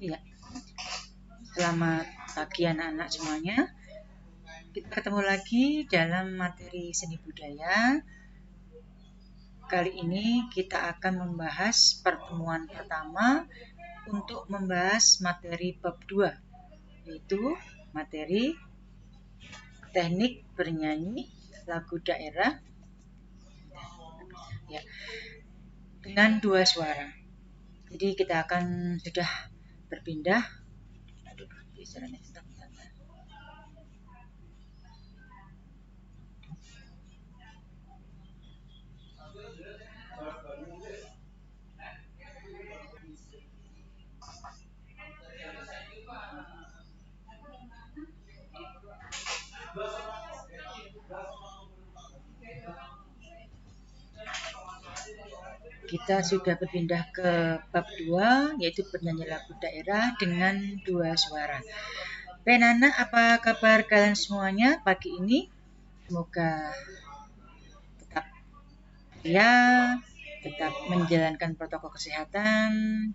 Iya, selamat pagi anak-anak semuanya. Kita ketemu lagi dalam materi seni budaya. Kali ini kita akan membahas pertemuan pertama untuk membahas materi bab 2, yaitu materi teknik bernyanyi lagu daerah ya, dengan 2 suara. Jadi kita akan sudah berpindah. Kita sudah berpindah ke bab 2, yaitu bernyanyi lagu daerah dengan 2 suara. Penana, apa kabar kalian semuanya pagi ini? Semoga tetap ceria, tetap menjalankan protokol kesehatan,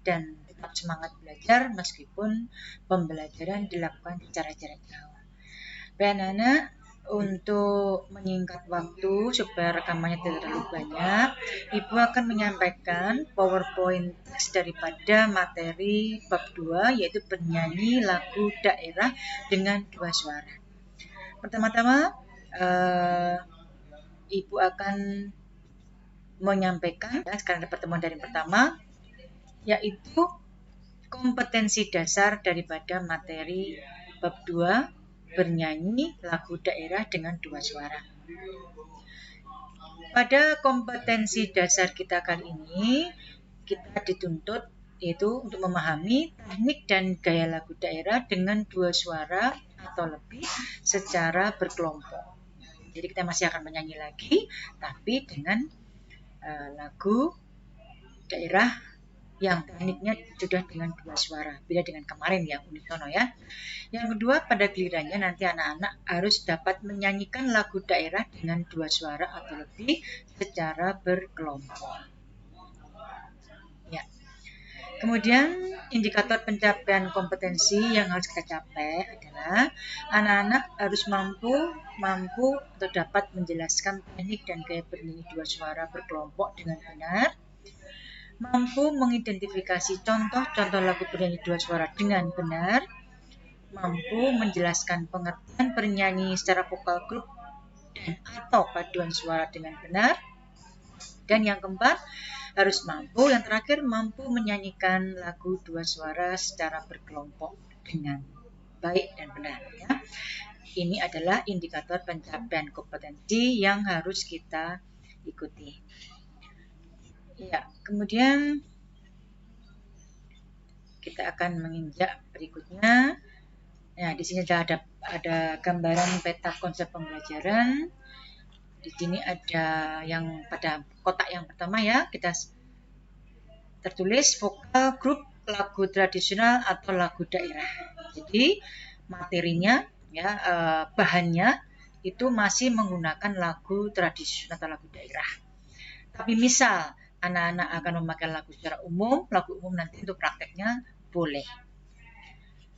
dan tetap semangat belajar meskipun pembelajaran dilakukan secara jarak jauh. Penana, untuk menyingkat waktu supaya rekamannya tidak terlalu banyak, Ibu akan menyampaikan PowerPoint teks daripada materi bab 2, yaitu bernyanyi lagu daerah dengan 2 suara. Pertama-tama, Ibu akan menyampaikan, sekarang ada pertemuan dari pertama, yaitu kompetensi dasar daripada materi bab 2, bernyanyi lagu daerah dengan 2 suara. Pada kompetensi dasar kita kali ini, kita dituntut yaitu untuk memahami teknik dan gaya lagu daerah dengan 2 suara atau lebih secara berkelompok. Jadi kita masih akan menyanyi lagi, tapi dengan lagu daerah yang tekniknya sudah dengan 2 suara, beda dengan kemarin ya, unisono ya. Yang kedua, pada gilirannya nanti anak-anak harus dapat menyanyikan lagu daerah dengan 2 suara atau lebih secara berkelompok. Ya. Kemudian indikator pencapaian kompetensi yang harus kita capai adalah anak-anak harus mampu atau dapat menjelaskan teknik dan gaya bernyanyi 2 suara berkelompok dengan benar, mampu mengidentifikasi contoh-contoh lagu bernyanyi 2 suara dengan benar, mampu menjelaskan pengertian bernyanyi secara vokal grup dan atau paduan suara dengan benar, dan yang keempat harus yang terakhir mampu menyanyikan lagu 2 suara secara berkelompok dengan baik dan benar ya. Ini adalah indikator pencapaian kompetensi yang harus kita ikuti. Ya, kemudian kita akan menginjak berikutnya. Nah, di sini ada gambaran peta konsep pembelajaran. Di sini ada yang pada kotak yang pertama ya, kita tertulis vokal grup lagu tradisional atau lagu daerah. Jadi materinya ya, bahannya itu masih menggunakan lagu tradisional atau lagu daerah. Tapi misal anak-anak akan memakai lagu secara umum, lagu umum nanti untuk prakteknya boleh.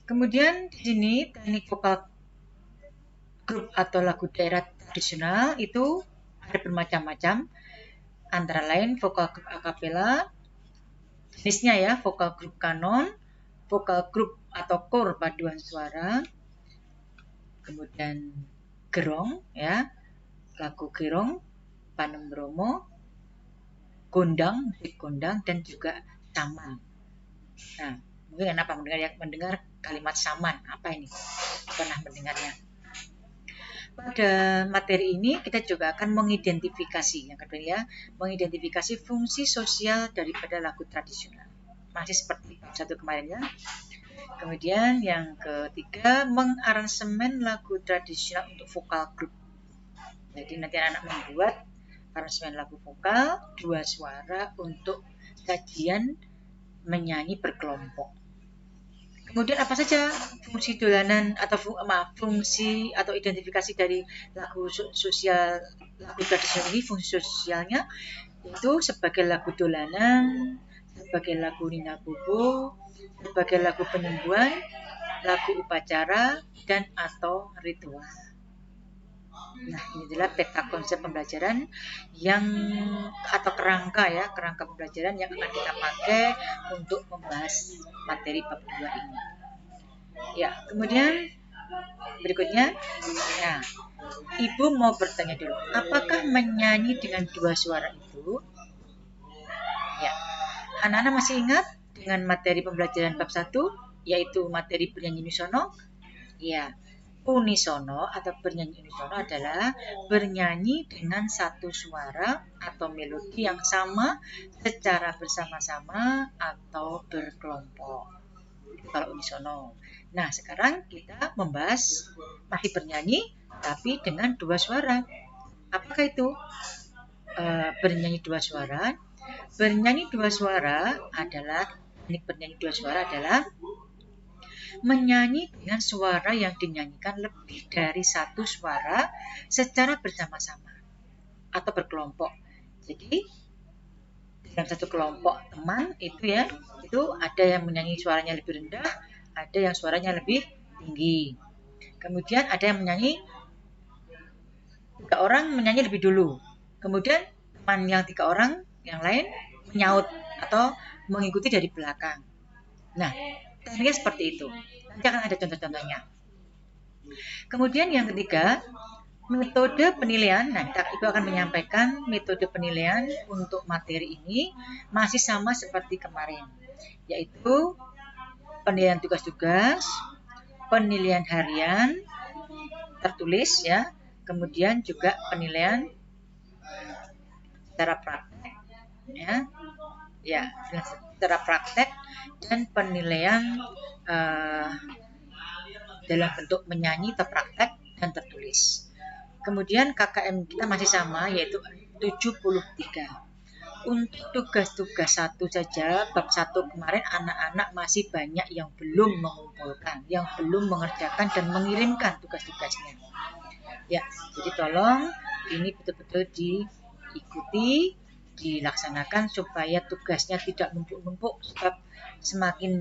Kemudian di sini teknik vokal grup atau lagu daerah tradisional itu ada bermacam-macam, antara lain vokal grup akapela, jenisnya ya, vokal grup kanon, vokal grup atau kor paduan suara, kemudian gerong ya, lagu gerong, panem bromo, gondang, musik gondang, dan juga saman. Nah, mungkin kenapa mendengar kalimat saman? Apa ini? Pernah mendengarnya? Pada materi ini kita juga akan mengidentifikasi, yang kedua ya, mengidentifikasi fungsi sosial daripada lagu tradisional. Masih seperti bab 1 kemarin ya. Kemudian yang ketiga, mengaransemen lagu tradisional untuk vokal grup. Jadi nanti anak membuat aransemen lagu vokal 2 suara untuk sajian menyanyi berkelompok. Kemudian apa saja fungsi dolanan atau fungsi atau identifikasi dari lagu sosial, lagu tradisional ini? Fungsi sosialnya itu sebagai lagu dolanan, sebagai lagu Nina Bobo, sebagai lagu penyembuhan, lagu upacara, dan atau ritual. Nah, ini adalah peta konsep pembelajaran yang atau kerangka pembelajaran yang akan kita pakai untuk membahas materi bab 2 ini. Ya, kemudian berikutnya, ya, Ibu mau bertanya dulu, apakah menyanyi dengan dua suara itu? Ya, anak-anak masih ingat dengan materi pembelajaran bab 1, yaitu materi bernyanyi unisono? Ya, unisono atau bernyanyi unisono adalah bernyanyi dengan satu suara atau melodi yang sama secara bersama-sama atau berkelompok. Itu kalau unisono. Nah, sekarang kita membahas masih bernyanyi tapi dengan dua suara. Apakah itu bernyanyi dua suara? Bernyanyi dua suara adalah teknik bernyanyi dua suara adalah menyanyi dengan suara yang dinyanyikan lebih dari satu suara secara bersama-sama atau berkelompok. Jadi dalam satu kelompok teman itu ada yang menyanyi suaranya lebih rendah, ada yang suaranya lebih tinggi. Kemudian ada yang menyanyi 3 orang menyanyi lebih dulu. Kemudian teman yang 3 orang yang lain menyaut atau mengikuti dari belakang. Nah, tekniknya seperti itu. Nanti akan ada contoh-contohnya. Kemudian yang ketiga, metode penilaian. Nah, Ibu akan menyampaikan metode penilaian untuk materi ini masih sama seperti kemarin, yaitu penilaian tugas-tugas, penilaian harian tertulis ya, kemudian juga penilaian secara praktek secara praktek dan penilaian dalam bentuk menyanyi terpraktek dan tertulis. Kemudian KKM kita masih sama, yaitu 73. Untuk tugas-tugas 1 saja, bab 1 kemarin anak-anak masih banyak yang belum mengumpulkan, yang belum mengerjakan dan mengirimkan tugas-tugasnya. Ya, jadi tolong ini betul-betul diikuti, dilaksanakan supaya tugasnya tidak numpuk-numpuk, sebab semakin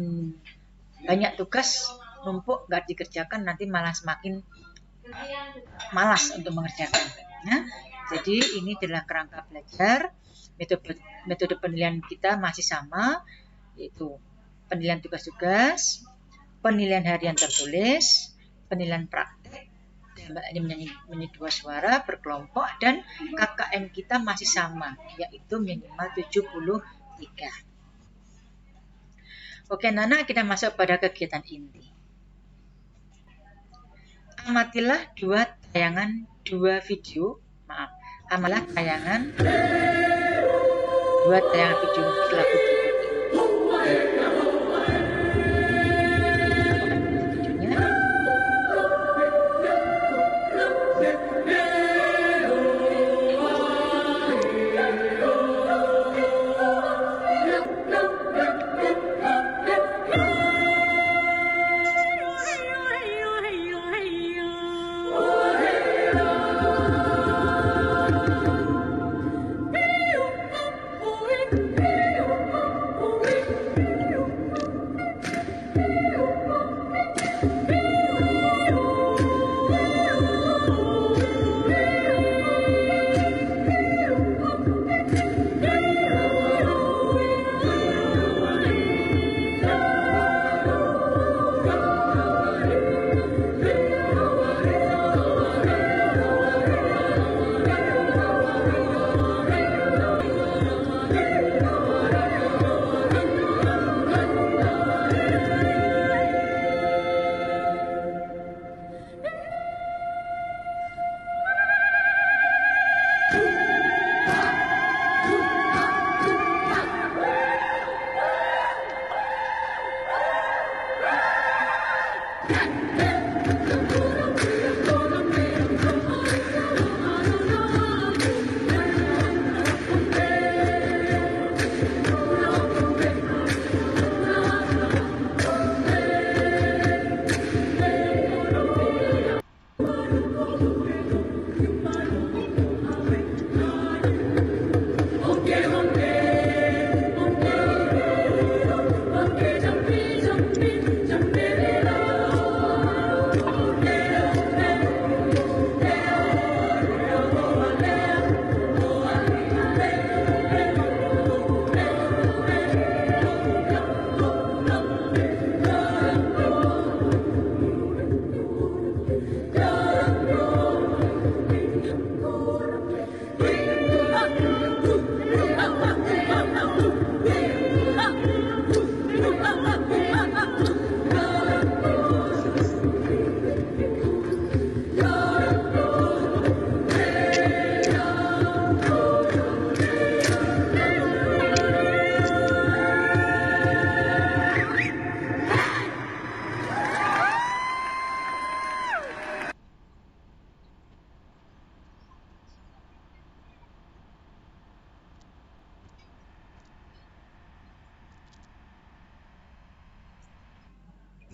banyak tugas numpuk nggak dikerjakan nanti malah semakin malas untuk mengerjakan. Nah, jadi ini adalah kerangka belajar. Metode penilaian kita masih sama, yaitu penilaian tugas-tugas, penilaian harian tertulis, penilaian praktek, ini menyanyi dua suara berkelompok, dan KKM kita masih sama, yaitu minimal 73. Oke, Nana, kita masuk pada kegiatan inti. Amatilah dua video lagu berikut ini.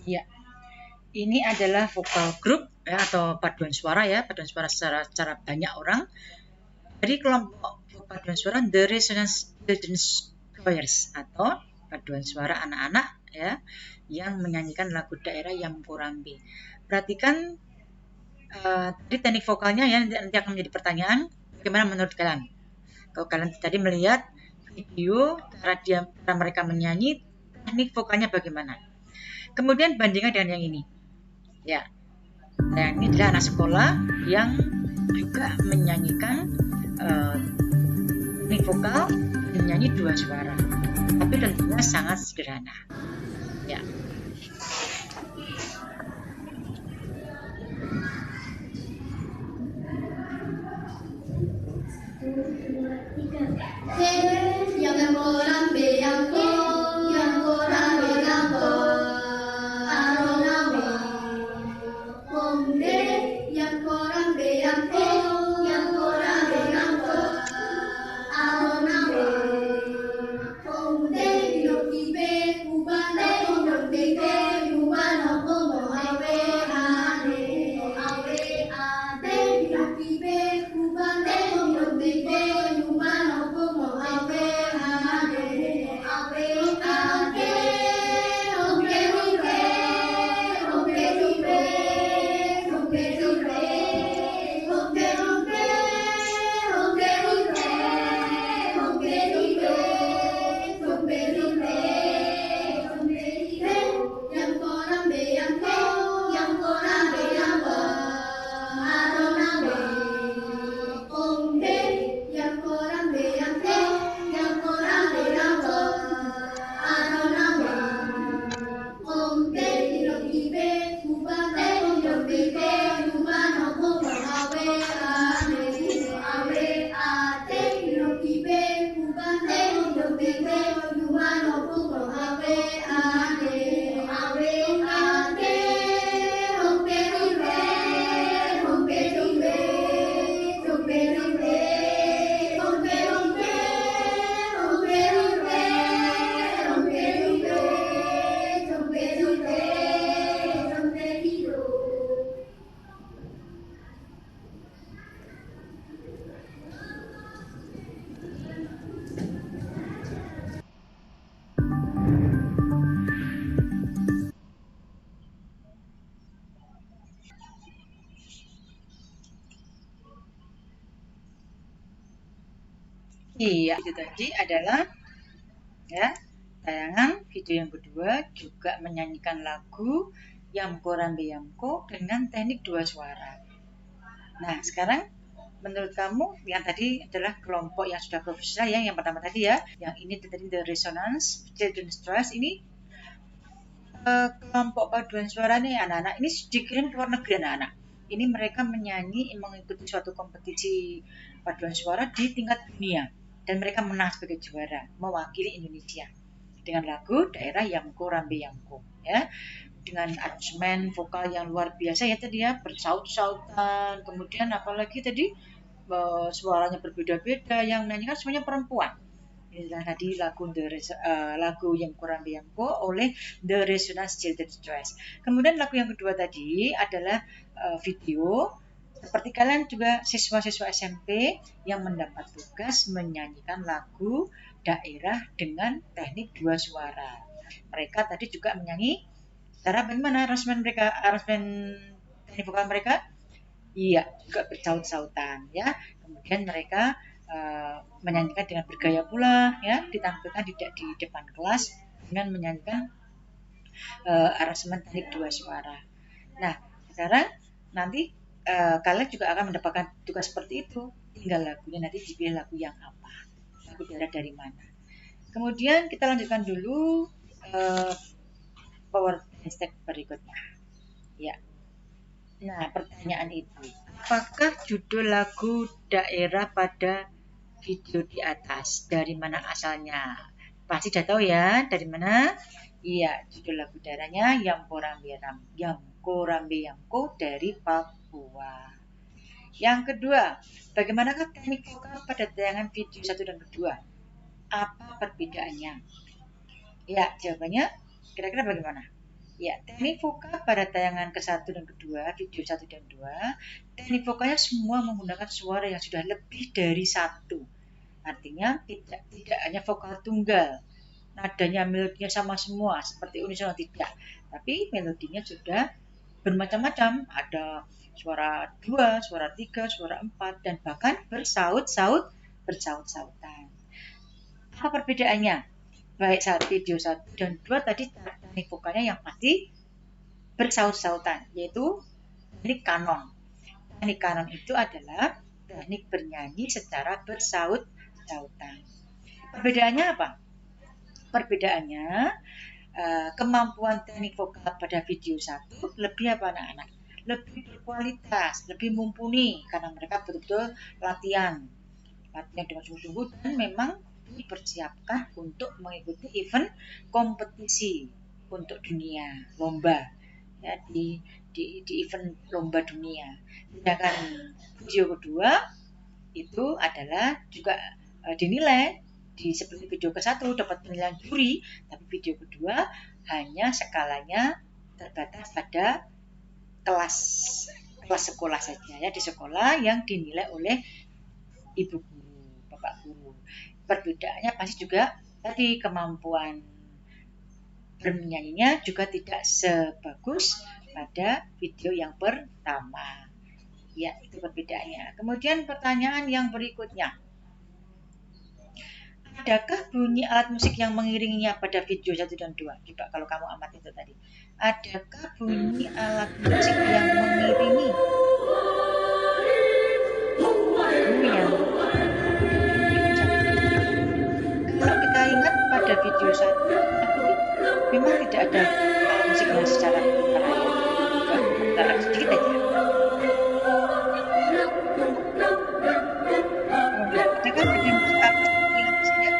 Ya, ini adalah vokal group ya, atau paduan suara ya, paduan suara secara banyak orang dari kelompok paduan suara The Resonance Children's Choirs atau paduan suara anak-anak ya yang menyanyikan lagu daerah Yamko Rambe. Perhatikan tadi teknik vokalnya ya, nanti akan menjadi pertanyaan. Bagaimana menurut kalian? Kalau kalian tadi melihat video cara mereka menyanyi, teknik vokalnya bagaimana? Kemudian bandingkan dengan yang ini. Ya, yang ini adalah anak sekolah yang juga menyanyikan teknik vokal, menyanyi dua suara, tapi tentunya sangat sederhana. Ya. Iya, itu tadi adalah ya tayangan video yang kedua, juga menyanyikan lagu Yamko Rambe Yamko dengan teknik dua suara. Nah, sekarang menurut kamu yang tadi adalah kelompok yang sudah profesional ya, yang pertama tadi ya, yang ini tadi The Resonance Children's Choirs ini kelompok paduan suara nih anak-anak ini dikirim ke luar negeri anak-anak. Ini mereka menyanyi mengikuti suatu kompetisi paduan suara di tingkat dunia dan mereka menang sebagai juara mewakili Indonesia dengan lagu daerah Yamko Rambe Yamko ya, dengan aransemen vokal yang luar biasa ya tadi ya, bersaut-sautan, kemudian apalagi tadi suaranya berbeda-beda, yang menyanyikan semuanya perempuan. Inilah tadi lagu Yamko Rambe Yamko oleh The Resonance Children's Choirs. Kemudian lagu yang kedua tadi adalah video. Seperti kalian juga siswa-siswa SMP yang mendapat tugas menyanyikan lagu daerah dengan teknik dua suara. Mereka tadi juga menyanyi cara bagaimana aransemen teknik vokal mereka? Iya, juga bersaut-sautan ya. Kemudian mereka menyanyikan dengan bergaya pula ya, ditampilkan di depan kelas dengan menyanyikan aransemen teknik dua suara. Nah, sekarang nanti kalian juga akan mendapatkan tugas seperti itu. Tinggal lagunya nanti dipilih lagu yang apa, lagu daerah dari mana. Kemudian kita lanjutkan dulu power step berikutnya. Ya. Nah, pertanyaan itu, apakah judul lagu daerah pada video di atas dari mana asalnya? Pasti sudah tahu ya dari mana? Iya, judul lagu daerahnya Yamko Rambe Yamko dari Papua. Yang kedua, bagaimanakah teknik vokal pada tayangan video 1 dan kedua? Apa perbedaannya? Ya, jawabannya kira-kira bagaimana? Ya, teknik vokal pada tayangan ke-1 dan kedua, video 1 dan 2, teknik vokalnya semua menggunakan suara yang sudah lebih dari satu. Artinya tidak hanya vokal tunggal, nadanya melodinya sama semua seperti unisono tidak, tapi melodinya sudah bermacam-macam, ada suara 2, suara 3, suara 4, dan bahkan bersaut-sautan. Apa perbedaannya? Baik saat video 1 dan 2 tadi teknik vokalnya yang pasti bersaut-sautan, yaitu teknik kanon. Teknik kanon itu adalah teknik bernyanyi secara bersaut-sautan. Perbedaannya apa? Perbedaannya kemampuan teknik vokal pada video 1 lebih apa anak-anak? Lebih berkualitas, lebih mumpuni karena mereka betul-betul latihan dengan sungguh-sungguh dan memang dipersiapkan untuk mengikuti event kompetisi untuk dunia lomba ya di event lomba dunia. Sedangkan video kedua itu adalah juga dinilai seperti video ke-1 dapat penilaian juri, tapi video kedua hanya skalanya terbatas pada kelas sekolah saja ya, di sekolah yang dinilai oleh ibu guru, bapak guru. Perbedaannya pasti juga tadi kemampuan bernyanyinya juga tidak sebagus pada video yang pertama. Ya, itu perbedaannya. Kemudian pertanyaan yang berikutnya. Adakah bunyi alat musik yang mengiringinya pada video 1 dan 2? Coba kalau kamu amati itu tadi. Adakah bunyi alat musik yang mengiringi? Kalau kita ingat pada video 1, memang tidak ada alat musik yang secara terang ya. Coba sedikit aja. Kita kan ada musik apa yang musiknya?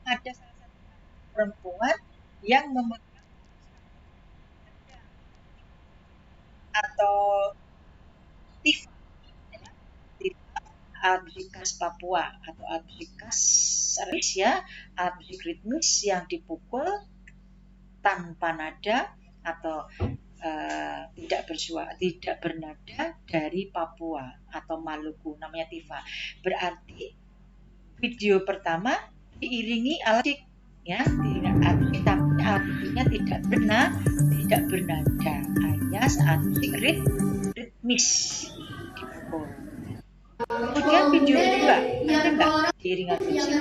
Ada salah satu perempuan yang memegang atau tifa, alat musik khas Papua atau alat musik khas ya, alat musik ritmis yang dipukul tanpa nada atau tidak bernada dari Papua atau Maluku, namanya tifa. Berarti video pertama diiringi alat musik ya, tapi alat musiknya tidak bernada, hanya saat musik ritmis dipukul. Kemudian video kedua ada nggak diiringan musik?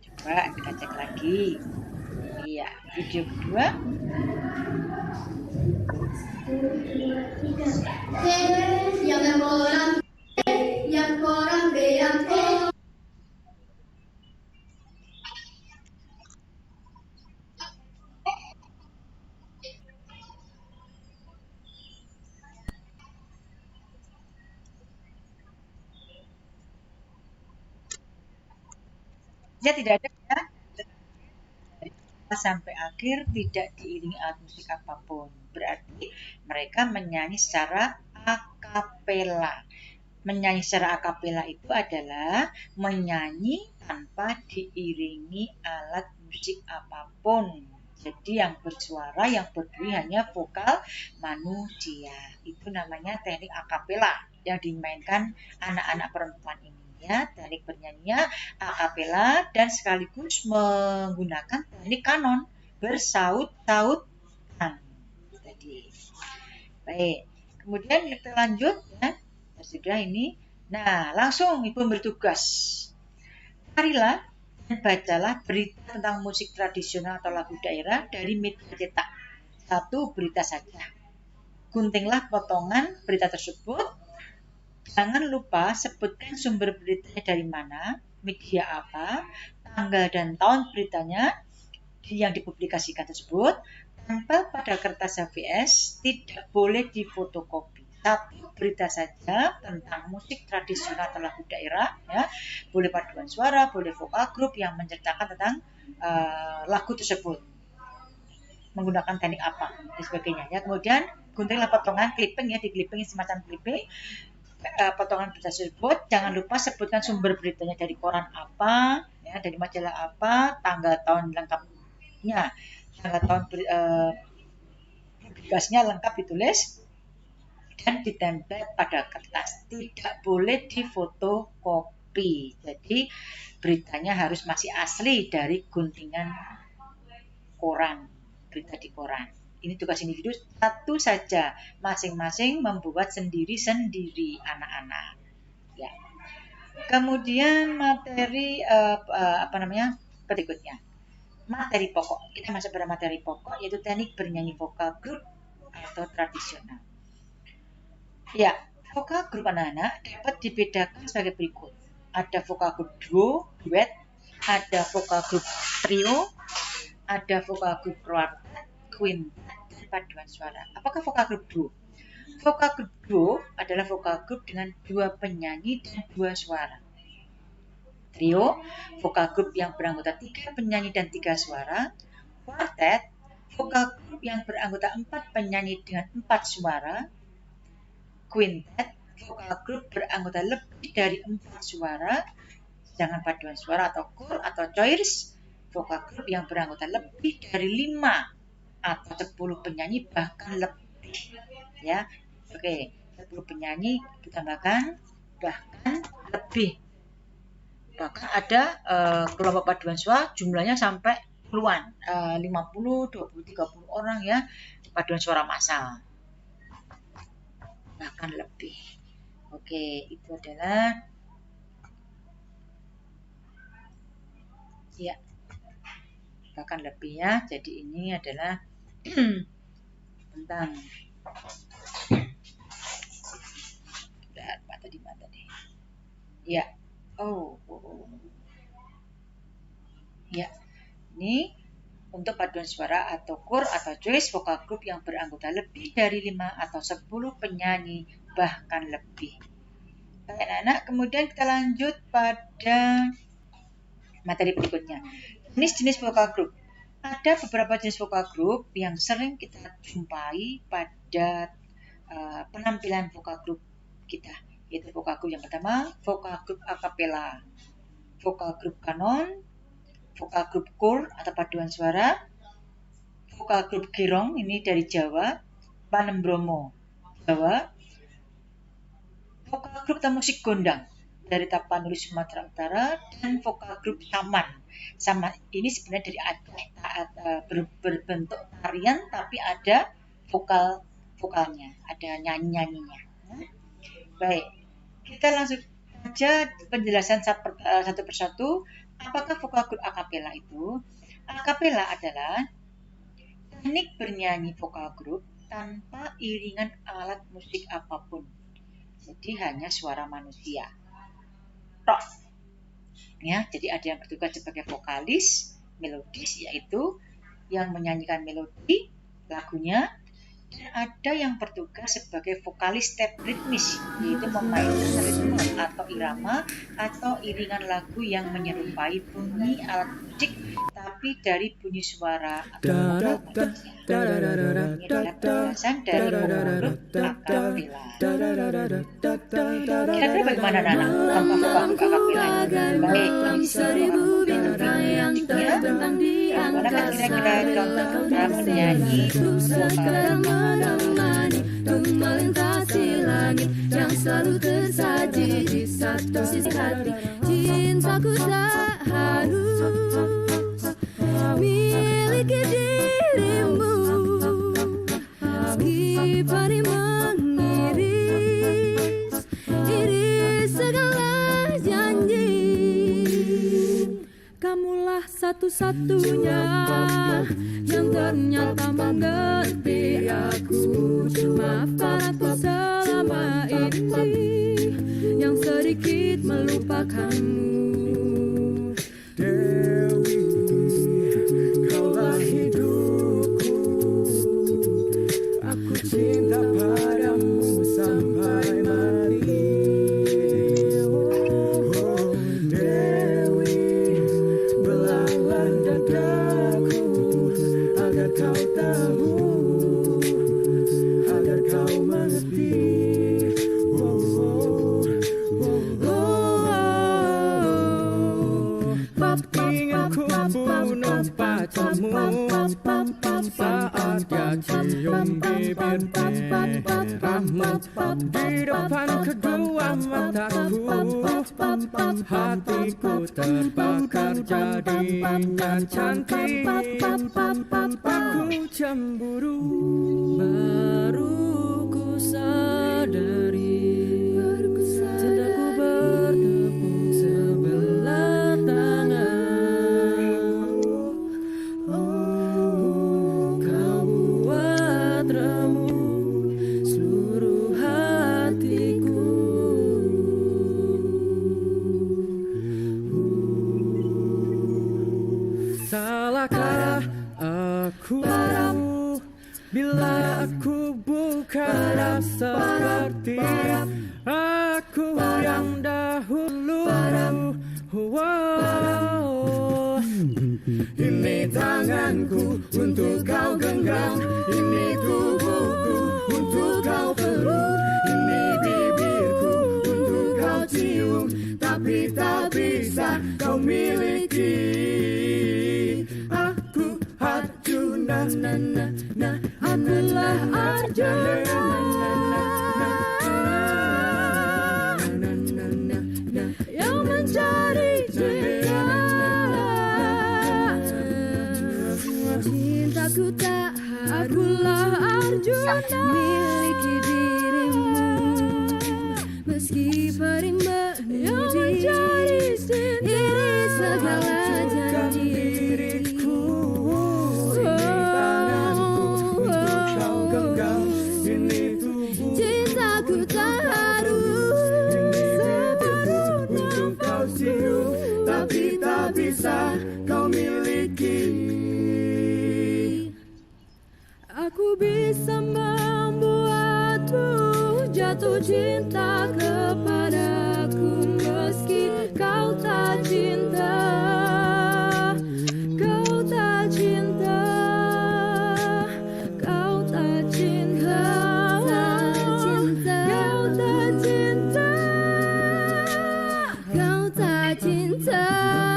Coba kita cek lagi. Iya, video kedua. Ya tidak ada ya, sampai akhir tidak diiringi alat musik apapun. Berarti mereka menyanyi secara akapela. Menyanyi secara akapela itu adalah menyanyi tanpa diiringi alat musik apapun. Jadi yang bersuara, yang berbunyi hanya vokal manusia. Itu namanya teknik akapela yang dimainkan anak-anak perempuan ini. Ya, teknik bernyanyinya akapela dan sekaligus menggunakan teknik kanon bersaut-sautan tadi. Baik, kemudian kita lanjut ya. Sudah ini. Nah, langsung Ibu bertugas. Marilah dan bacalah berita tentang musik tradisional atau lagu daerah dari media cetak. Satu berita saja. Guntinglah potongan berita tersebut. Jangan lupa sebutkan sumber beritanya dari mana, media apa, tanggal dan tahun beritanya yang dipublikasikan tersebut. Tempel pada kertas HVS, tidak boleh difotokopi. Satu berita saja tentang musik tradisional atau lagu daerah, ya. Boleh paduan suara, boleh vokal grup yang menceritakan tentang lagu tersebut menggunakan teknik apa dan sebagainya ya. Kemudian guntinglah potongan clipping ya, di clipping semacam clipping potongan berita tersebut. Jangan lupa sebutkan sumber beritanya dari koran apa ya, dari majalah apa, tanggal tahun lengkapnya, tanggal tahun publikasinya lengkap ditulis dan ditempel pada kertas. Tidak boleh difotokopi. Jadi beritanya harus masih asli dari guntingan koran, berita di koran. Ini tugas individu satu saja, masing-masing membuat sendiri-sendiri anak-anak. Ya. Kemudian materi berikutnya. Materi pokok. Kita masuk pada materi pokok, yaitu teknik bernyanyi vokal grup atau tradisional. Ya, vokal grup anak-anak dapat dibedakan sebagai berikut. Ada vokal grup duo, duet, ada vokal grup trio, ada vokal grup kuartet, quintet, dan paduan suara. Apakah vokal grup duo? Vokal grup duo adalah vokal grup dengan 2 penyanyi dan 2 suara. Trio, vokal grup yang beranggota 3 penyanyi dan 3 suara. Kuartet, vokal grup yang beranggota 4 penyanyi dengan 4 suara. Quintet, vokal grup beranggota lebih dari 4 suara. Sedangkan paduan suara atau core atau choirs, vokal grup yang beranggota lebih dari 5 atau 10 penyanyi bahkan lebih. Ya, oke, 10 penyanyi ditambahkan bahkan lebih. Bahkan ada kelompok paduan suara jumlahnya sampai puluhan, 50, 20, 30 orang ya, paduan suara massal. Bahkan lebih. Oke, itu adalah ya, bahkan lebih ya. Jadi ini adalah tentang mata tadi. Ya. Ya, ini untuk paduan suara atau core atau choice vokal grup yang beranggota lebih dari 5 atau 10 penyanyi bahkan lebih. Baik anak-anak, kemudian kita lanjut pada materi berikutnya. Jenis-jenis vokal grup. Ada beberapa jenis vokal grup yang sering kita jumpai pada penampilan vokal grup kita. Yaitu vokal grup yang pertama, vokal grup akapela, vokal grup kanon, vokal grup core atau paduan suara, vokal grup girong ini dari Jawa, Panembromo Jawa, vokal grup musik gondang dari Tapanuli Sumatera Utara, dan vokal grup saman. Saman ini sebenarnya dari Aceh, berbentuk tarian tapi ada vokalnya, ada nyanyinya. Baik, kita langsung saja penjelasan satu persatu. Apakah vokal grup akapela itu? Akapela adalah teknik bernyanyi vokal grup tanpa iringan alat musik apapun. Jadi hanya suara manusia. Tok. Ya, jadi ada yang bertugas sebagai vokalis, melodis yaitu yang menyanyikan melodi lagunya, dan ada yang bertugas sebagai vokalis step ritmis, yaitu memainkan ritme atau irama atau iringan lagu yang menyerupai bunyi alat musik tapi dari bunyi suara atau vokal. Ini adalah penjelasan dari vokal grup akapela. Kira-kira bagaimana Nana tentang vokal grup akapela? Baik, bagaimana kira-kira contoh menyanyi vokal melintasi langit yang selalu tersaji di satu sisi hati. Cintaku tak harus miliki dirimu, meski pari mengiris segala janji. Kamulah satu-satunya yang ternyata mengerti aku. Maafkan aku selama ini yang sedikit melupakanmu. Dewi, kaulah hidupku, aku cinta padamu sampai mati. Oh Dewi, belahlah dada pacarmu saat dia cium bibir merahmu di depan kedua mataku. Hatiku terbakar jadinya cantik. Aku cemburu. Baru ku sadari cintaku bertepuk sebelah tangan. Kau buat remuk seluruh hatiku. Salahkah aku bila aku bukan seperti aku yang dahulu? Ini tanganku untuk kau genggam, ini tubuhku untuk kau peluk, ini bibirku untuk kau cium, tapi tak bisa kau miliki. Aku Arjuna, akulah Arjuna yang mencari cinta. Cintaku tak akulah Arjuna miliki dirimu, meski pering menuji iri segala janji. Cintaku tak harus untuk kau cium, tapi tak bisa kau miliki. Aku bisa membuatmu jatuh cinta kepadaku, meski kau tak cinta. Kau tak cinta. Kau tak cinta. Kau tak cinta. Kau tak cinta.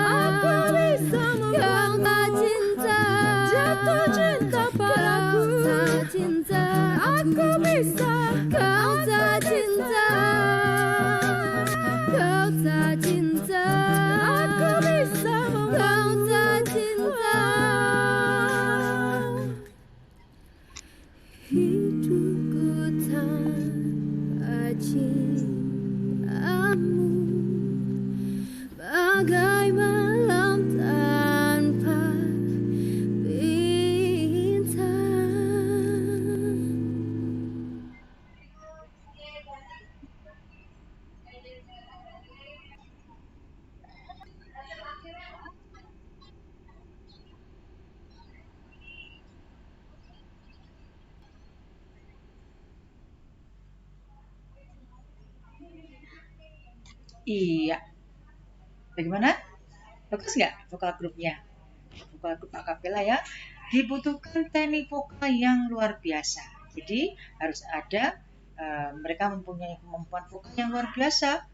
Aku bisa membuatmu jatuh cinta padaku. Cinta, aku bisa. Kau tak cinta. Kau tak cinta. Aku bisa. Kau tak cinta. Hidupku tanpa cintamu bagai malam tanpa Iya, bagaimana? Bagus nggak vokal grupnya? Vokal grup akapela ya. Dibutuhkan teknik vokal yang luar biasa. Jadi harus ada mereka mempunyai kemampuan vokal yang luar biasa.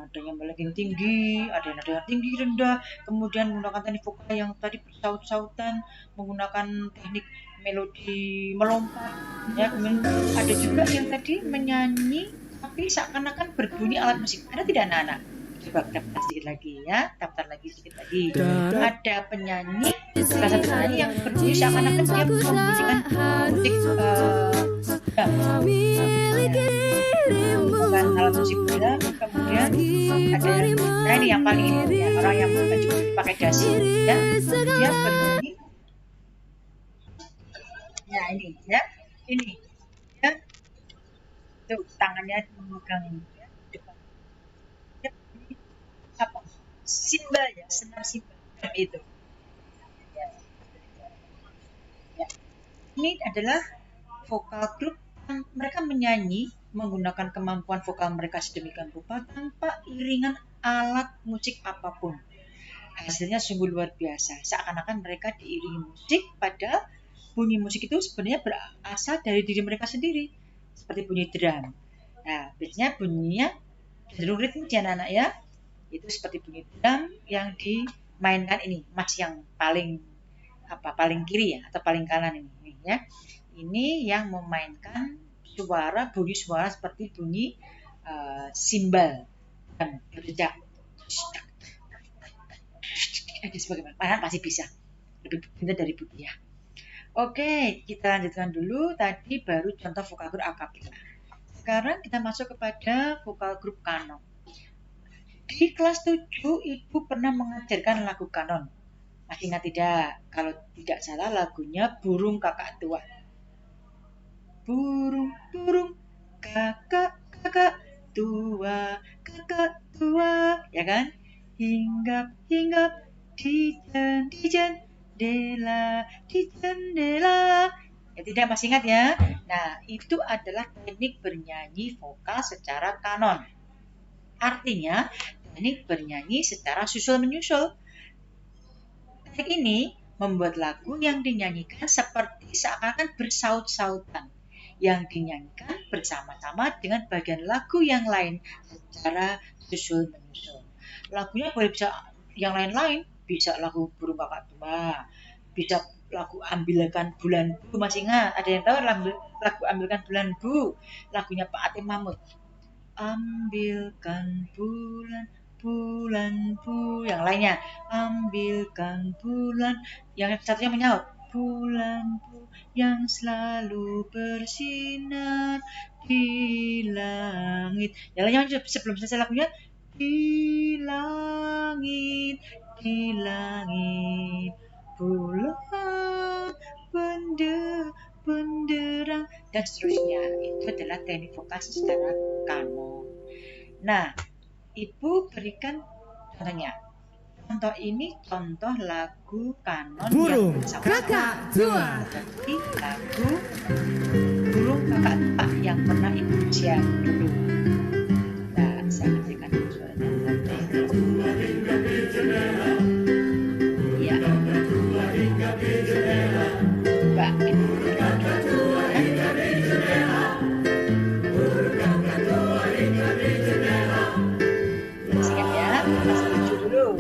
Nadanya melengking tinggi, ada nada yang tinggi rendah, kemudian menggunakan teknik vokal yang tadi bersaut-sautan, menggunakan teknik melodi melompat. Ya, kemudian ada juga yang tadi menyanyi tapi seakan-akan berbunyi alat musik. Ada tidak anak-anak? Coba daftar sedikit lagi ya, daftar lagi sedikit lagi. Ada penyanyi, salah satu penyanyi yang berbunyi seakan-akan dia membunyikan musik bukan alat musik bola. Kemudian ada nah ini yang paling ini ya, orang yang baju pakai dasi ya, dia berbunyi. Ya ini ya, ini ya. Tuh tangannya memegang ya, depan. Ya, ini apa? Simbal ya, senar simbal itu. Ya. Ya. Ini adalah vokal grup yang mereka menyanyi menggunakan kemampuan vokal mereka sedemikian rupa tanpa iringan alat musik apapun. Hasilnya sungguh luar biasa. Seakan-akan mereka diiringi musik, padahal bunyi musik itu sebenarnya berasal dari diri mereka sendiri. Seperti bunyi drum. Nah, biasanya bunyinya cenderung ritmik ya anak-anak ya. Itu seperti bunyi drum yang mainkan ini, Mas yang paling kiri ya atau paling kanan ini ya. Ini yang memainkan bunyi suara seperti bunyi simbal dan berjejak. Sebagaimana pasti bisa, lebih pintar dari Budi ya. Oke, kita lanjutkan dulu. Tadi baru contoh vokal grup a cappella. Sekarang kita masuk kepada vokal grup kanon. Di kelas 7 Ibu pernah mengajarkan lagu kanon. Masih ingat tidak? Kalau tidak salah lagunya Burung Kakak Tua. Burung kakak tua, ya kan? Hinggap di jendela. Ya tidak, masih ingat ya? Nah, itu adalah teknik bernyanyi vokal secara kanon. Artinya, teknik bernyanyi secara susul-menyusul. Teknik ini membuat lagu yang dinyanyikan seperti seakan-akan bersaut-sautan, yang dinyanyikan bersama-sama dengan bagian lagu yang lain secara susul-menyusul. Lagunya boleh bisa yang lain-lain, bisa lagu Burung Kakak Tua, bisa lagu Ambilkan Bulan Bu. Masih ingat? Ada yang tahu lagu Ambilkan Bulan Bu? Lagunya Pak Atim Mahmud. Ambilkan bulan Bu. Yang lainnya, ambilkan bulan. Yang satunya menyaut, bulan Bu yang selalu bersinar di langit. Yang lainnya sebelum selesai lagunya, di langit bulan benderang, dan seterusnya. Itu adalah teknik vokal secara kanon. Nah, Ibu berikan contohnya. Contoh ini contoh lagu kanon Burung yang Kakak Tua. Berarti lagu Burung Kakak Tua yang pernah Ibu share dulu. Nah, saya berikan suaranya. Ya. Mbak, siap ya, kita setuju dulu.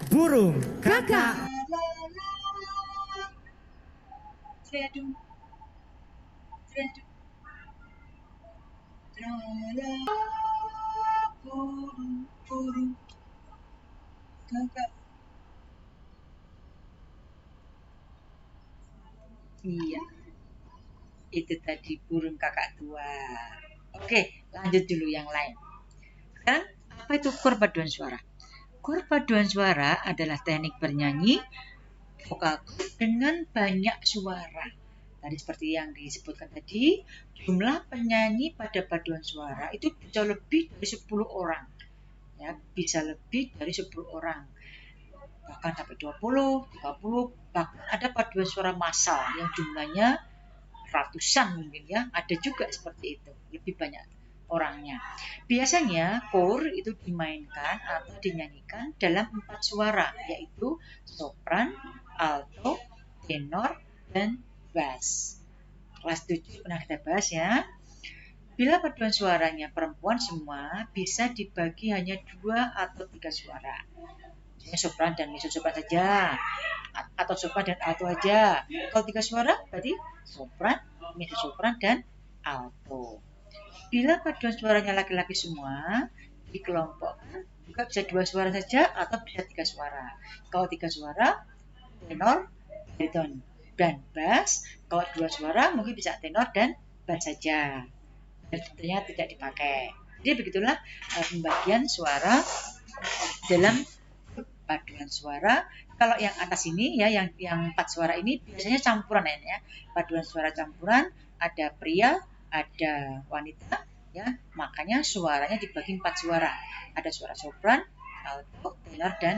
Burung Kakak. Burung kakak. Iya, itu tadi Burung Kakak Tua. Oke, lanjut dulu yang lain. Sekarang, apa itu kor paduan suara? Kor paduan suara adalah teknik bernyanyi vokal dengan banyak suara. Tadi seperti yang disebutkan tadi, jumlah penyanyi pada paduan suara itu bisa lebih dari 10 orang. Ya, bisa lebih dari 10 orang. Bahkan sampai 20, 30, bahkan ada paduan suara massal yang jumlahnya ratusan mungkin ya. Ada juga seperti itu, lebih banyak orangnya. Biasanya kor itu dimainkan atau dinyanyikan dalam 4 suara, yaitu sopran, alto, tenor, dan bass. Kelas 7 pernah kita bahas ya. Bila paduan suaranya perempuan semua, bisa dibagi hanya 2 atau 3 suara. Misalnya sopran dan mezzo-sopran saja, atau sopran dan alto aja. Kalau 3 suara berarti sopran, mezzosopran dan alto. Bila paduan suaranya laki-laki semua, dikelompokkan juga bisa 2 suara saja atau bisa 3 suara. Kalau 3 suara, tenor, bariton, dan bass. Kalau 2 suara mungkin bisa tenor dan bass saja. Dan tentunya tidak dipakai. Jadi begitulah pembagian suara dalam paduan suara. Kalau yang atas ini ya, yang 4 suara ini biasanya campuran ya. Paduan suara campuran, ada pria, ada wanita ya, makanya suaranya dibagi 4 suara. Ada suara sopran, alto, tenor dan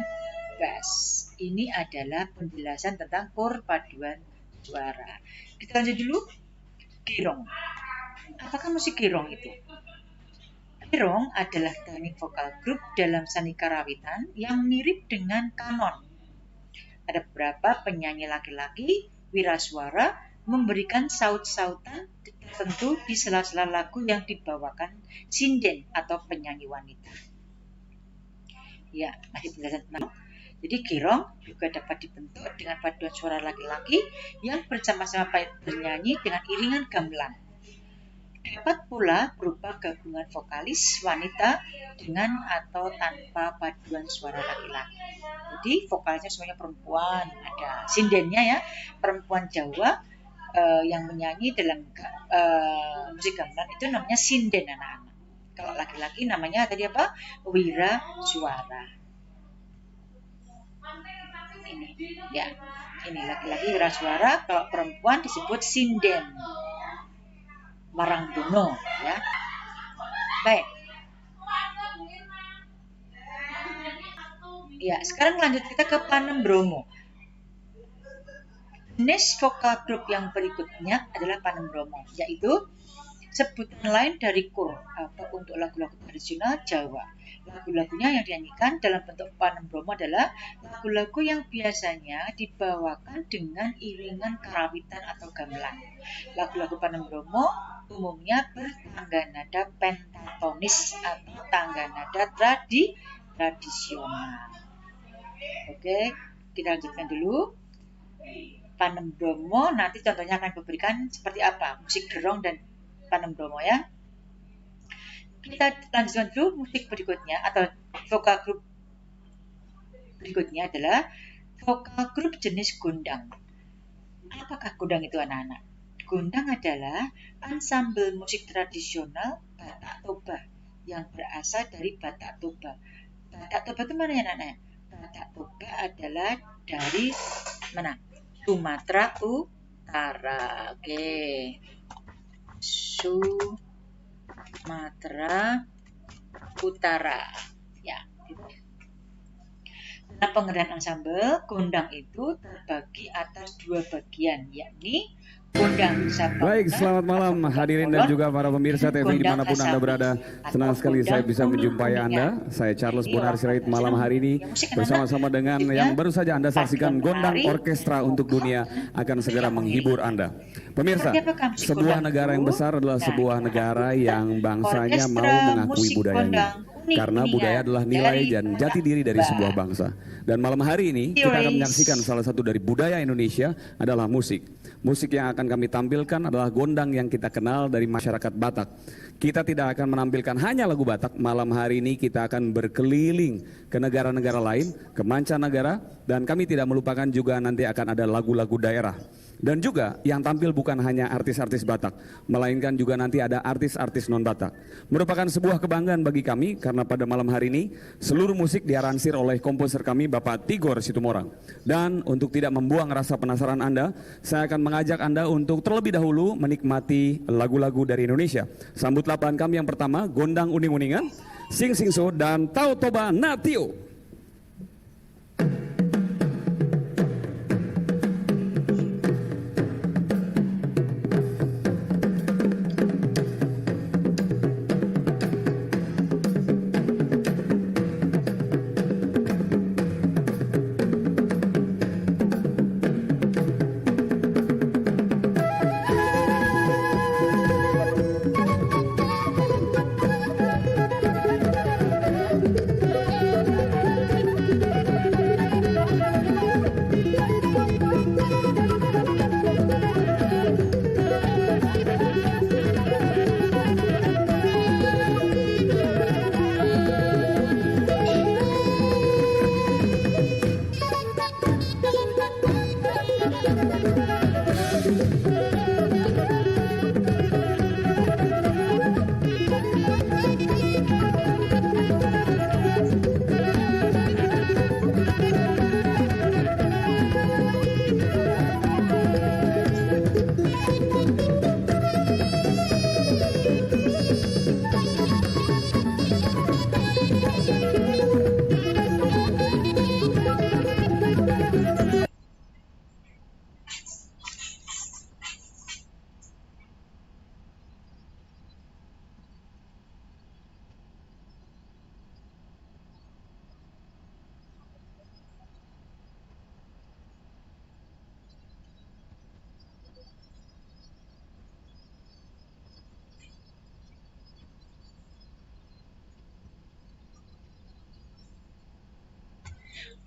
bass. Ini adalah penjelasan tentang kor paduan suara. Kita lanjut dulu. Kirong. Apakah musik kirong itu? Kirong adalah teknik vokal grup dalam seni karawitan yang mirip dengan kanon. Ada beberapa penyanyi laki-laki wirasuara memberikan saut-sautan tertentu di sela-sela lagu yang dibawakan sinden atau penyanyi wanita. Ya, masih penjelasan tentang. Jadi kirong juga dapat dibentuk dengan paduan suara laki-laki yang bersama-sama bernyanyi dengan iringan gamelan. Dapat pula berupa gabungan vokalis wanita dengan atau tanpa paduan suara laki-laki. Jadi vokalnya semuanya perempuan, ada sindennya ya, perempuan Jawa yang menyanyi dalam musik gamelan itu namanya sinden anak-anak. Kalau laki-laki namanya tadi apa? Wira suara. Ini ya, ini laki-laki wira suara. Kalau perempuan disebut sinden marangdono ya. Baik. Ya, sekarang lanjut kita ke Panembromo. Jenis vokal grup yang berikutnya adalah Panembromo, yaitu sebutan lain dari kor atau untuk lagu-lagu tradisional Jawa. Lagu-lagunya yang dinyanyikan dalam bentuk Panembromo adalah lagu-lagu yang biasanya dibawakan dengan iringan karawitan atau gamelan. Lagu-lagu Panembromo umumnya bertangga nada pentatonis atau tangga nada tradisional. Oke, kita lanjutkan dulu. Panembromo nanti contohnya akan diberikan seperti apa, musik derong dan Panembromo ya. Kita lanjutkan dulu musik berikutnya atau vokal grup berikutnya adalah vokal grup jenis gondang. Apakah gondang itu anak-anak? Gondang adalah ansambel musik tradisional Batak Toba yang berasal dari Batak Toba. Batak Toba itu mana ya anak-anak? Batak Toba adalah dari mana? Sumatera Utara. Oke. Sumatera Utara. Ya. Dalam pengertian ansambel, gondang itu terbagi atas 2 bagian, yakni gondang Sabana. Baik, selamat malam hadirin dan juga para pemirsa TV dimanapun Anda berada. Senang sekali saya bisa menjumpai Anda. Saya Charles Bonar Sirait malam hari ini bersama-sama dengan yang baru saja Anda saksikan Gondang Orkestra untuk Dunia akan segera menghibur Anda. Pemirsa, sebuah negara yang besar adalah sebuah negara yang bangsanya mau mengakui budayanya. Karena budaya adalah nilai dan jati diri dari sebuah bangsa. Dan malam hari ini kita akan menyaksikan salah satu dari budaya Indonesia adalah musik. Musik yang akan kami tampilkan adalah gondang yang kita kenal dari masyarakat Batak. Kita tidak akan menampilkan hanya lagu Batak. Malam hari ini kita akan berkeliling ke negara-negara lain, ke mancanegara, dan kami tidak melupakan juga nanti akan ada lagu-lagu daerah. Dan juga yang tampil bukan hanya artis-artis Batak, melainkan juga nanti ada artis-artis non-Batak. Merupakan sebuah kebanggaan bagi kami karena pada malam hari ini seluruh musik diaransir oleh komposer kami Bapak Tigor Situmorang. Dan untuk tidak membuang rasa penasaran Anda, saya akan mengajak Anda untuk terlebih dahulu menikmati lagu-lagu dari Indonesia. Sambutlah band kami yang pertama, Gondang Uning-Uningan, Sing Sing So, dan Tau Toba Natio.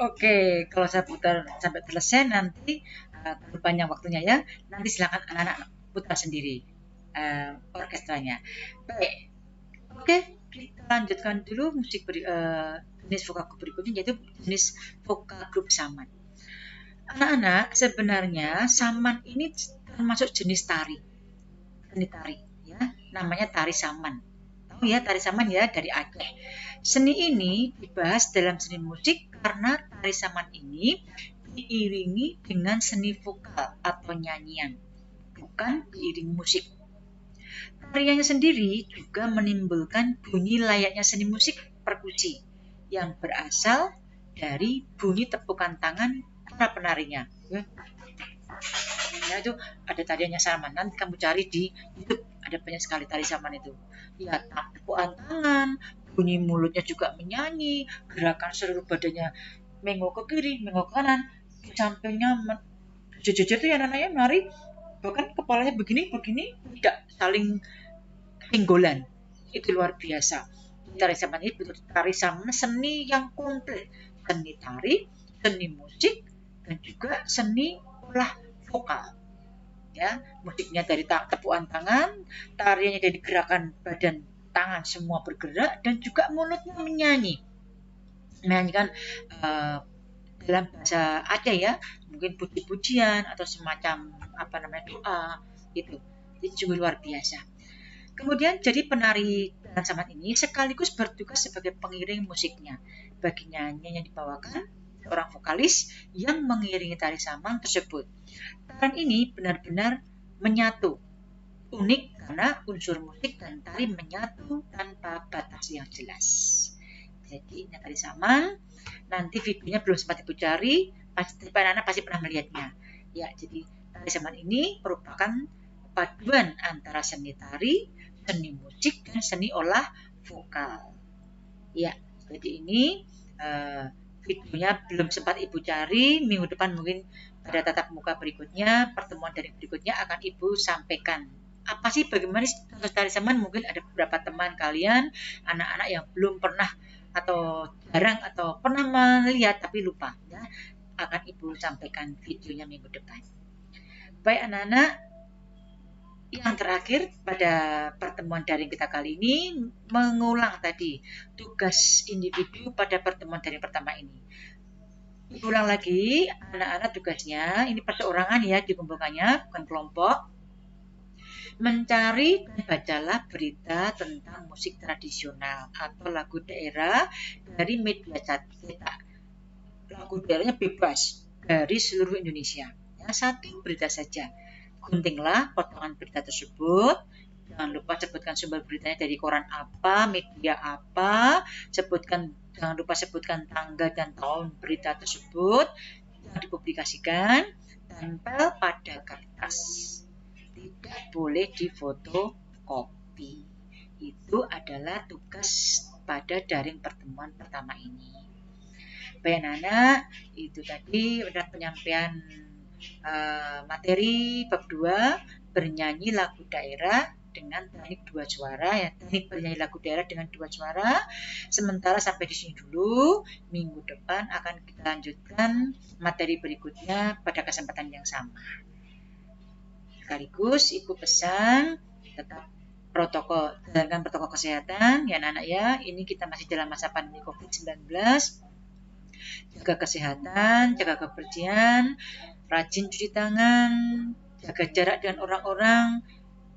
Oke, kalau saya putar sampai selesai nanti terlalu panjang waktunya ya. Nanti silakan anak-anak putar sendiri orkestranya. Baik, oke, kita lanjutkan dulu jenis vokal grup berikutnya, yaitu jenis vokal grup saman. Anak-anak, sebenarnya saman ini termasuk jenis tari, seni tari, ya, namanya tari saman. Tahu ya tari saman ya, dari Aceh. Seni ini dibahas dalam seni musik karena tari saman ini diiringi dengan seni vokal atau nyanyian, bukan diiringi musik. Tariannya sendiri juga menimbulkan bunyi layaknya seni musik perkusi yang berasal dari bunyi tepukan tangan para penarinya. Ya, itu ada tariannya saman. Nanti kamu cari di YouTube, ada banyak sekali tari saman itu. Ya, tepukan tangan, bunyi mulutnya juga menyanyi, gerakan seluruh badannya menengok ke kiri, menengok ke kanan, di sampingnya jujur itu ya namanya menari, bahkan kepalanya begini tidak saling pinggolan. Itu luar biasa. Tari saman ini betul tari saman seni yang komplit, seni tari, seni musik, dan juga seni olah vokal. Ya, musiknya dari tepukan tangan, tariannya dari gerakan badan tangan semua bergerak, dan juga mulutnya menyanyi. Menyanyikan dalam bahasa Aceh ya, mungkin puji-pujian atau semacam doa gitu. Jadi sungguh luar biasa. Kemudian jadi penari tari saman ini sekaligus bertugas sebagai pengiring musiknya. Bagi nyanyian yang dibawakan seorang vokalis yang mengiringi tari saman tersebut. Tarian ini benar-benar menyatu, unik karena unsur musik dan tari menyatu tanpa batas yang jelas. Jadi ini tari saman. Nanti videonya belum sempat ibu cari, pasti anak-anak pasti pernah melihatnya. Ya, jadi tari saman ini merupakan paduan antara seni tari, seni musik, dan seni olah vokal. Ya, jadi ini videonya belum sempat ibu cari. Minggu depan mungkin pada tatap muka berikutnya, pertemuan dari berikutnya akan ibu sampaikan. Apa sih bagaimana tari saman? Mungkin ada beberapa teman kalian, anak-anak yang belum pernah atau jarang atau pernah melihat tapi lupa, ya, akan ibu sampaikan videonya minggu depan. Baik anak-anak, yang terakhir pada pertemuan daring kita kali ini mengulang tadi tugas individu pada pertemuan daring pertama ini. Ulang lagi anak-anak tugasnya, ini perseorangan ya dikumpulkannya, bukan kelompok. Mencari dan bacalah berita tentang musik tradisional atau lagu daerah dari media cetak. Lagu daerahnya bebas dari seluruh Indonesia. Ya, satu berita saja. Guntinglah potongan berita tersebut. Jangan lupa sebutkan sumber beritanya dari koran apa, media apa. Jangan lupa sebutkan tanggal dan tahun berita tersebut yang dipublikasikan. Tempel pada kertas. Tidak boleh difotokopi. Itu adalah tugas pada daring pertemuan pertama ini. Baik anak, itu tadi adalah penyampaian materi bab 2, bernyanyi lagu daerah dengan teknik 2 suara ya, teknik bernyanyi lagu daerah dengan 2 suara. Sementara sampai di sini dulu. Minggu depan akan kita lanjutkan materi berikutnya pada kesempatan yang sama. Sekaligus ibu pesan tetap jalankan protokol kesehatan ya anak-anak ya. Ini kita masih dalam masa pandemi COVID-19. Jaga kesehatan, jaga kebersihan, rajin cuci tangan, jaga jarak dengan orang-orang,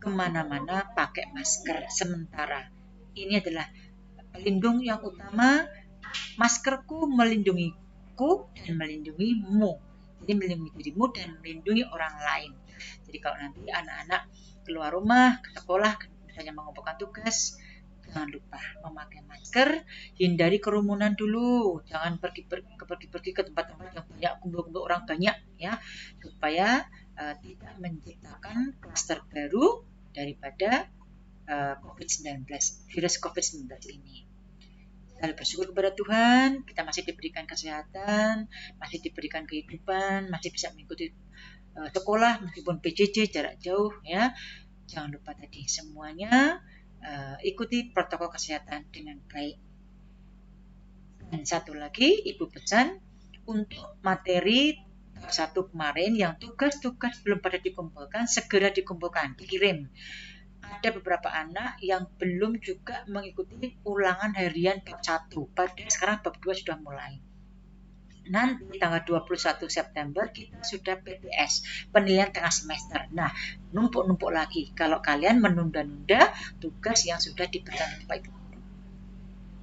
kemana-mana pakai masker sementara. Ini adalah pelindung yang utama. Maskerku melindungiku dan melindungimu. Jadi melindungi dirimu dan melindungi orang lain. Jadi kalau nanti anak-anak keluar rumah, ke sekolah, misalnya mengumpulkan tugas, jangan lupa memakai masker, hindari kerumunan dulu, jangan pergi ke tempat-tempat yang banyak, kumpul-kumpul orang banyak ya, supaya tidak menciptakan klaster baru daripada virus COVID-19 ini. Kita bersyukur kepada Tuhan, kita masih diberikan kesehatan, masih diberikan kehidupan, masih bisa mengikuti sekolah meskipun PJJ jarak jauh ya. Jangan lupa tadi semuanya ikuti protokol kesehatan dengan baik. Dan satu lagi, ibu pesan untuk materi tahap 1 kemarin yang tugas-tugas belum pada dikumpulkan, segera dikumpulkan, dikirim. Ada beberapa anak yang belum juga mengikuti ulangan harian bab 1, padahal sekarang bab 2 sudah mulai. Nanti tanggal 21 September kita sudah PTS, penilaian tengah semester. Nah, numpuk-numpuk lagi kalau kalian menunda-nunda tugas yang sudah diberikan Bapak Ibu.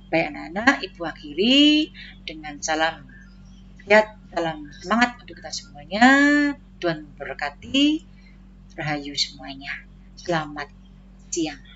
Baik anak-anak, Ibu akhiri dengan salam sehat, salam semangat untuk kita semuanya. Tuhan berkati, rahayu semuanya. Selamat siang.